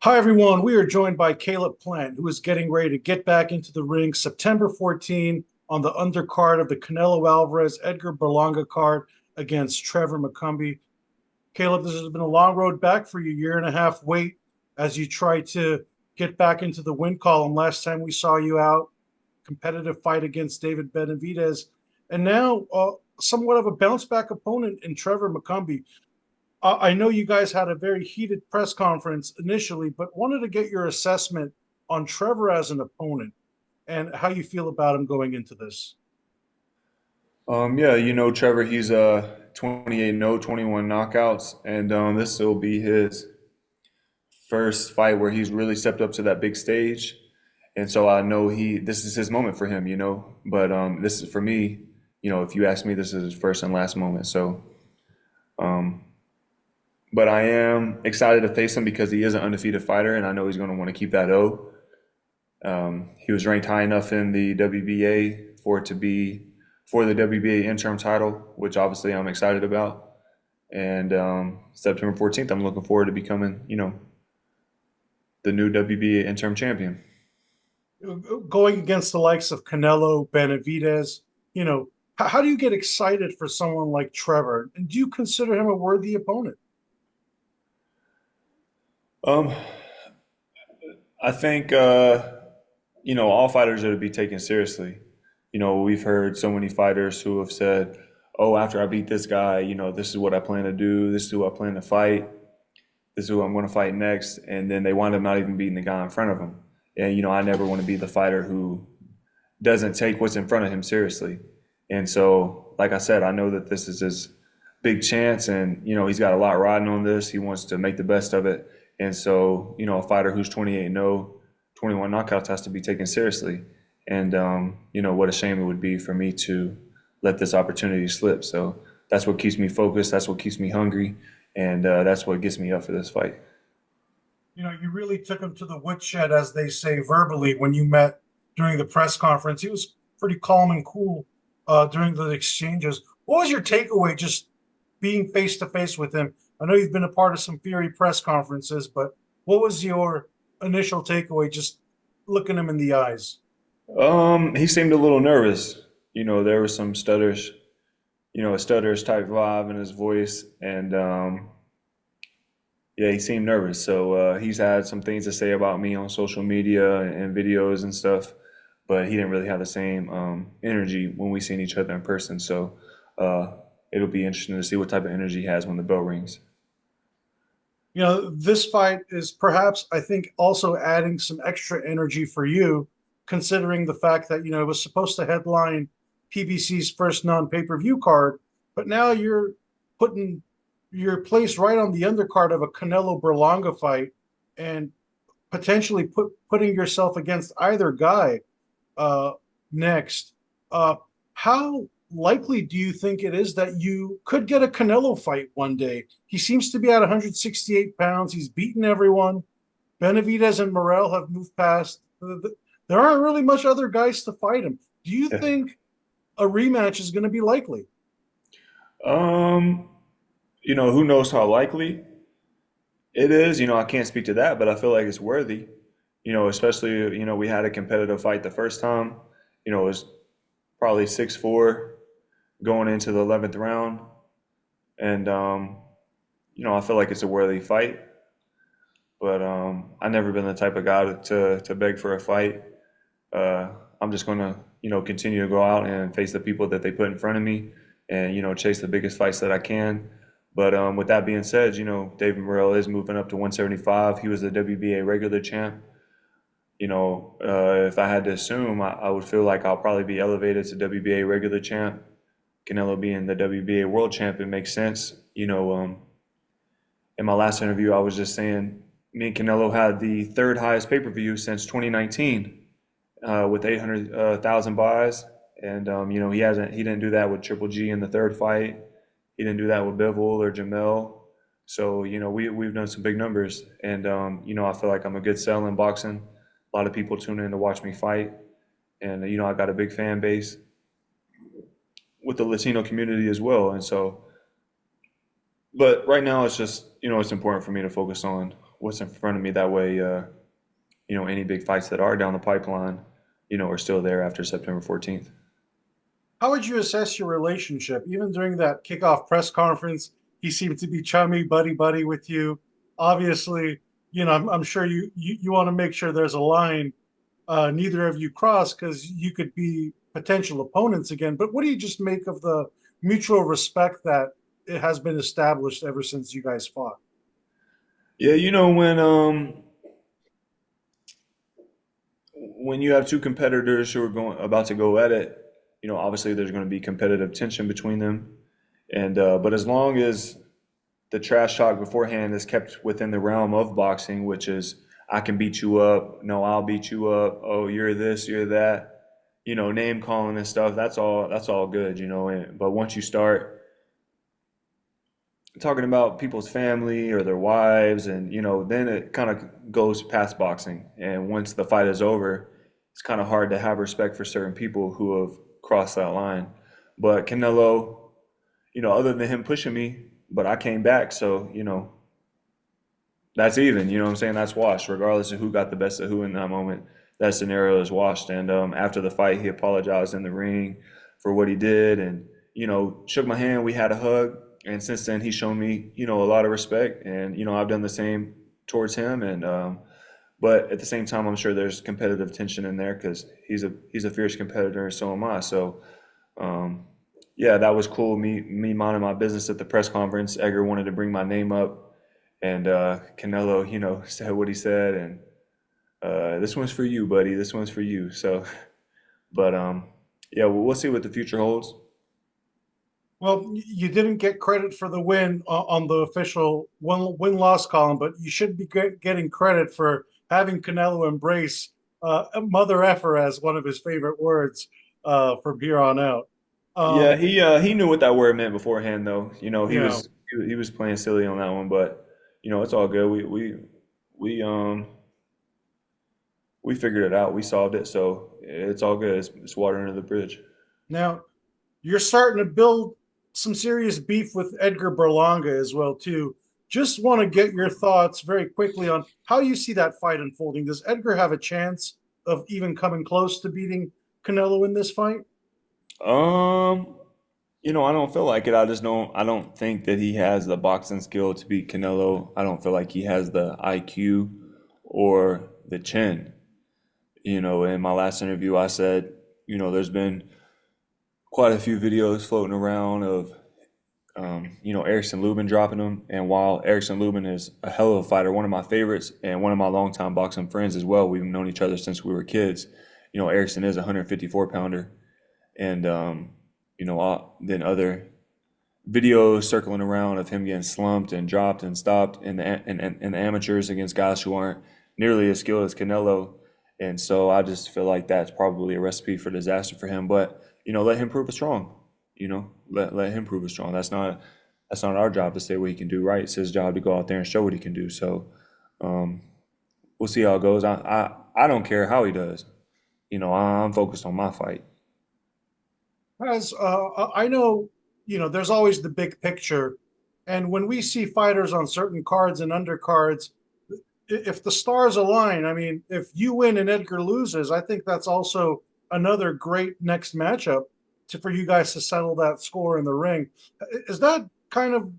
Hi, everyone. We are joined by Caleb Plant, who is getting ready to get back into the ring September 14 on the undercard of the Canelo Alvarez Edgar Berlanga card against Trevor McCumby. Caleb, this has been a long road back for you, year and a half wait as you try to get back into the win column. Last time we saw you out, competitive fight against David Benavidez, and now somewhat of a bounce back opponent in Trevor McCumby. I know you guys had a very heated press conference initially, but wanted to get your assessment on Trevor as an opponent and how you feel about him going into this. Yeah, Trevor, he's 28 no, 21 knockouts, and this will be his first fight where he's really stepped up to that big stage. And so I know this is his moment for him. But this is for me, if you ask me, this is his first and last moment. So, um, but I am excited to face him because he is an undefeated fighter, and I know he's going to want to keep that O. He was ranked high enough in the WBA for it to be for the WBA interim title, which obviously I'm excited about. And September 14th, I'm looking forward to becoming, the new WBA interim champion. Going against the likes of Canelo, Benavidez, how do you get excited for someone like Trevor? And do you consider him a worthy opponent? Um, I think all fighters are to be taken seriously. We've heard so many fighters who have said, "Oh, after I beat this guy, this is what I plan to do. This is who I plan to fight. This is who I'm going to fight next." And then they wind up not even beating the guy in front of him. And I never want to be the fighter who doesn't take what's in front of him seriously. And so, like I said, I know that this is his big chance, and he's got a lot riding on this. He wants to make the best of it. And so, a fighter who's 28 no, 21 knockouts has to be taken seriously. And what a shame it would be for me to let this opportunity slip. So that's what keeps me focused. That's what keeps me hungry, and that's what gets me up for this fight. You really took him to the woodshed, as they say verbally, when you met during the press conference. He was pretty calm and cool during the exchanges. What was your takeaway just being face to face with him? I know you've been a part of some Fury press conferences, but what was your initial takeaway just looking him in the eyes? He seemed a little nervous. There were some stutters, a stutters type vibe in his voice, and yeah, he seemed nervous. So he's had some things to say about me on social media and videos and stuff, but he didn't really have the same energy when we seen each other in person. So uh, it'll be interesting to see what type of energy he has when the bell rings. This fight is perhaps, I think, also adding some extra energy for you, considering the fact that, it was supposed to headline PBC's first non pay per view card, but now you're putting your place right on the undercard of a Canelo Berlanga fight and potentially putting yourself against either guy uh, next. Uh, how likely do you think it is that you could get a Canelo fight one day? He seems to be at 168 pounds. He's beaten everyone. Benavidez and Morrell have moved past. There aren't really much other guys to fight him. Do you Yeah. think a rematch is going to be likely? Um, who knows how likely it is? I can't speak to that, but I feel like it's worthy. Especially, we had a competitive fight the first time. It was probably 6-4 going into the 11th round. And, I feel like it's a worthy fight. But I've never been the type of guy to beg for a fight. I'm just going to, continue to go out and face the people that they put in front of me and, chase the biggest fights that I can. But with that being said, David Morrell is moving up to 175. He was the WBA regular champ. If I had to assume, I would feel like I'll probably be elevated to WBA regular champ. Canelo being the WBA world champion makes sense. In my last interview, I was just saying me and Canelo had the third highest pay-per-view since 2019 with 800,000 buys. And, he didn't do that with Triple G in the third fight. He didn't do that with Bivol or Jamel. So, we've done some big numbers. And, I feel like I'm a good sell in boxing. A lot of people tune in to watch me fight. And, I got a big fan base with the Latino community as well. And so, but right now it's just, it's important for me to focus on what's in front of me. That way, any big fights that are down the pipeline, are still there after September 14th. How would you assess your relationship? Even during that kickoff press conference, he seemed to be chummy, buddy, buddy with you. Obviously, I'm sure you want to make sure there's a line neither of you cross because you could be potential opponents again. But what do you just make of the mutual respect that it has been established ever since you guys fought? Yeah, when you have two competitors who are going about to go at it, obviously there's going to be competitive tension between them. And but as long as the trash talk beforehand is kept within the realm of boxing, which is I can beat you up, no, I'll beat you up, oh, you're this, you're that, name calling and stuff, that's all good, but once you start talking about people's family or their wives and then it kind of goes past boxing. And once the fight is over, it's kind of hard to have respect for certain people who have crossed that line. But Canelo, other than him pushing me, but I came back, so that's even. You know what I'm saying? That's washed, regardless of who got the best of who in that moment. That scenario is washed. And after the fight, he apologized in the ring for what he did, and shook my hand. We had a hug, and since then, he's shown me a lot of respect, and I've done the same towards him. And but at the same time, I'm sure there's competitive tension in there because he's a fierce competitor, and so am I. So. Um, yeah, that was cool. Me minding my business at the press conference. Edgar wanted to bring my name up, and Canelo, said what he said, and this one's for you, buddy. This one's for you. So, but yeah, we'll see what the future holds. Well, you didn't get credit for the win on the official win loss column, but you should be getting credit for having Canelo embrace Mother Effer as one of his favorite words from here on out. Yeah, Um, he knew what that word meant beforehand, though. He yeah. was he was playing silly on that one, but it's all good. We figured it out. We solved it, so it's all good. It's water under the bridge. Now you're starting to build some serious beef with Edgar Berlanga as well too. Just want to get your thoughts very quickly on how you see that fight unfolding. Does Edgar have a chance of even coming close to beating Canelo in this fight? Um, I don't feel like it. I don't think that he has the boxing skill to beat Canelo. I don't feel like he has the IQ or the chin. In my last interview, I said, there's been quite a few videos floating around of, Erickson Lubin dropping him. And while Erickson Lubin is a hell of a fighter, one of my favorites and one of my longtime boxing friends as well, we've known each other since we were kids. Erickson is a 154 pounder. And, then other videos circling around of him getting slumped and dropped and stopped in the amateurs against guys who aren't nearly as skilled as Canelo. And so I just feel like that's probably a recipe for disaster for him. But, let him prove us strong. Let him prove us strong. That's not our job to say what he can do, right? It's his job to go out there and show what he can do. So um, we'll see how it goes. I don't care how he does. I'm focused on my fight. As I know, there's always the big picture, and when we see fighters on certain cards and undercards, if the stars align, I mean, if you win and Edgar loses, I think that's also another great next matchup for you guys to settle that score in the ring. Is that kind of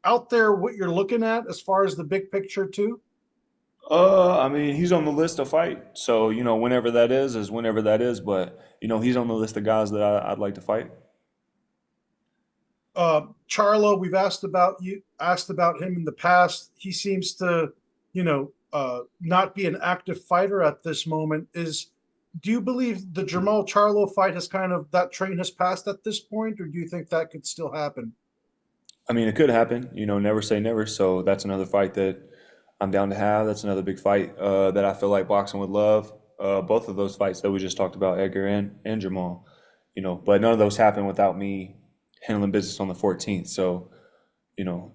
out there what you're looking at as far as the big picture too? I mean, he's on the list to fight. So, whenever that is whenever that is. But, he's on the list of guys that I'd like to fight. Charlo, we've asked about him in the past. He seems to, not be an active fighter at this moment. Do you believe the Jamal Charlo fight has kind of that train has passed at this point, or do you think that could still happen? I mean, it could happen, never say never. So that's another fight that I'm down to have. That's another big fight that I feel like boxing would love. Both of those fights that we just talked about, Edgar and Jamal, but none of those happen without me handling business on the 14th. So,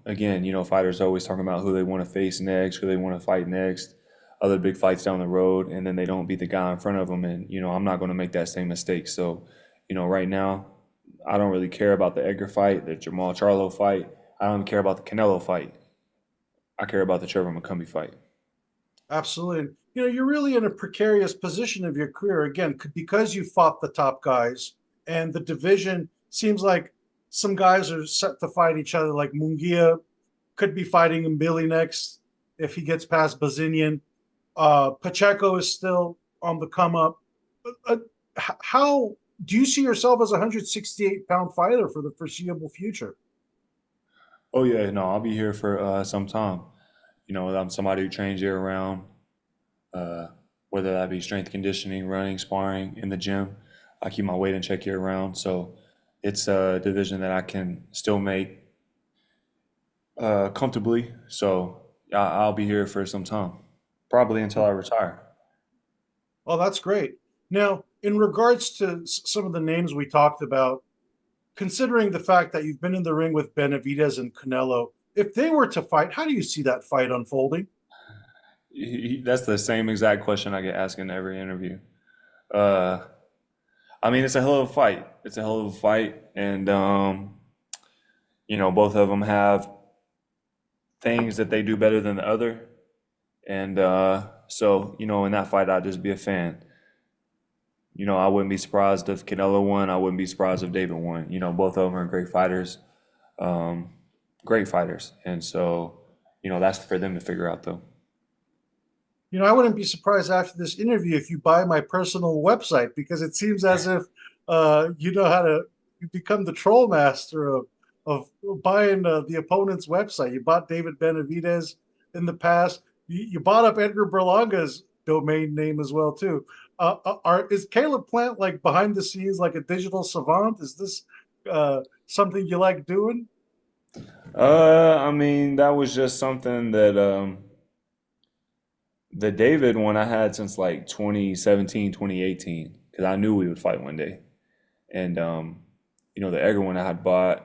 again, fighters always talking about who they want to face next, who they want to fight next, other big fights down the road, and then they don't beat the guy in front of them. And, I'm not going to make that same mistake. So, right now, I don't really care about the Edgar fight, the Jamal Charlo fight. I don't care about the Canelo fight. I care about the Trevor McCumby fight. Absolutely. You know, you're really in a precarious position of your career again because you fought the top guys, and the division seems like some guys are set to fight each other. Like Munguia could be fighting Billy next if he gets past Bazinian. Pacheco is still on the come up. How do you see yourself as a 168-pound fighter for the foreseeable future? Oh yeah, no, I'll be here for some time. I'm somebody who trains year round, uh, whether that be strength conditioning, running, sparring in the gym. I keep my weight in check year round, so it's a division that I can still make comfortably. So I'll be here for some time, probably until I retire. Oh, that's great. Now, in regards to some of the names we talked about, considering the fact that you've been in the ring with Benavidez and Canelo, if they were to fight, how do you see that fight unfolding? That's the same exact question I get asked in every interview. Uh, I mean, it's a hell of a fight. It's a hell of a fight, and both of them have things that they do better than the other, and so in that fight, I'd just be a fan. I wouldn't be surprised if Canelo won. I wouldn't be surprised if David won. Both of them are um, great fighters, and so that's for them to figure out, though. You know, I wouldn't be surprised after this interview if you buy my personal website because it seems as if you know how to you become the troll master of buying the opponent's website. You bought David Benavidez in the past. You bought up Edgar Berlanga's domain name as well too. Is Caleb Plant like behind the scenes like a digital savant? Is this something you like doing? I mean, that was just something that the David one I had since like 2017, 2018, because I knew we would fight one day. And the Edgar one I had bought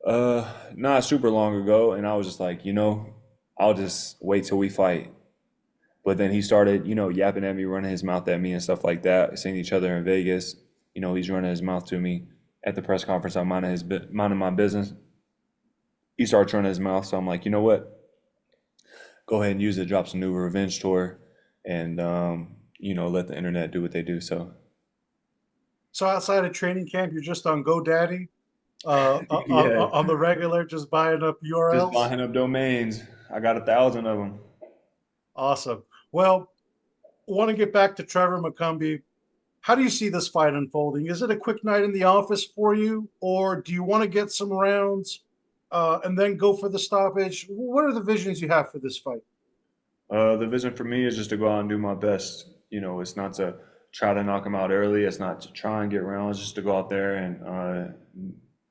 not super long ago, and I was just like, I'll just wait till we fight. But then he started, yapping at me, running his mouth at me and stuff like that. Seeing each other in Vegas, he's running his mouth to me at the press conference. I'm minding my business. He starts running his mouth, so I'm like, you know what? Go ahead and use it. Drop some new revenge tour, and let the internet do what they do. So So outside of training camp, you're just on GoDaddy yeah, on the regular, just buying up just URLs. buying up domains. I got 1,000 of them. Awesome. Well, want to get back to Trevor McCumby. How do you see this fight unfolding? Is it a quick night in the office for you, or do you want to get some rounds and then go for the stoppage? What are the visions you have for this fight? The vision for me is just to go out and do my best. It's not to try to knock him out early. It's not to try and get rounds. Just to go out there and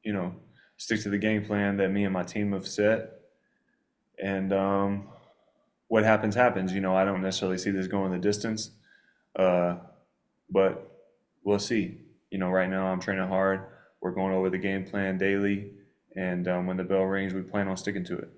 you know, stick to the game plan that me and my team have set. And what happens happens. I don't necessarily see this going the distance, uh, but we'll see. Right now I'm training hard. We're going over the game plan daily, and when the bell rings, we plan on sticking to it.